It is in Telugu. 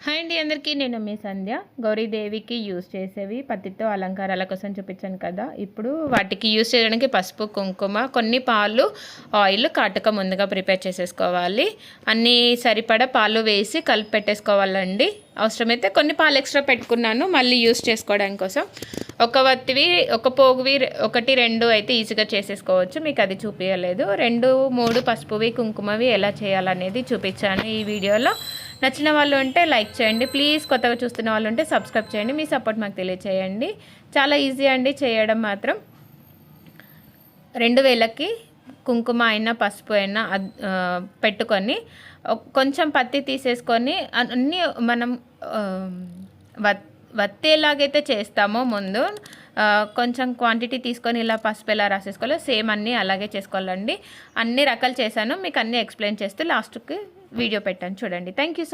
హాయ్ అండి అందరికీ, నేను మీ సంధ్య. గౌరీదేవికి యూజ్ చేసేవి పత్తితో అలంకారాల కోసం చూపించాను కదా. ఇప్పుడు వాటికి యూజ్ చేయడానికి పసుపు, కుంకుమ, కొన్ని పాలు, ఆయిల్, కాటుక ముందుగా ప్రిపేర్ చేసేసుకోవాలి. అన్నీ సరిపడా పాలు వేసి కలిపి పెట్టేసుకోవాలండి. అవసరమైతే కొన్ని పాలు ఎక్స్ట్రా పెట్టుకున్నాను మళ్ళీ యూజ్ చేసుకోవడానికి కోసం. ఒక వత్తివి, ఒక పోగువి, 1, 2 అయితే ఈజీగా చేసేసుకోవచ్చు. మీకు అది చూపించలేదు. 2, 3 పసుపువి, కుంకుమవి ఎలా చేయాలనేది చూపించాను ఈ వీడియోలో. నచ్చిన వాళ్ళు ఉంటే లైక్ చేయండి ప్లీజ్. కొత్తగా చూస్తున్న వాళ్ళు ఉంటే సబ్స్క్రైబ్ చేయండి. మీ సపోర్ట్ మాకు తెలియచేయండి. చాలా ఈజీ అండి చేయడం మాత్రం. 2 వేలకి కుంకుమ అయినా పసుపు అయినా పెట్టుకొని కొంచెం పత్తి తీసేసుకొని అన్నీ మనం వత్తి ఎలాగైతే చేస్తామో ముందు కొంచెం క్వాంటిటీ తీసుకొని ఇలా పసుపు ఎలా రాసేసుకోవాలో సేమ్ అన్నీ అలాగే చేసుకోవాలండి. అన్ని రకాలు చేశాను, మీకు అన్నీ ఎక్స్ప్లెయిన్ చేస్తూ లాస్ట్కి వీడియో పెట్టాను చూడండి. Thank you so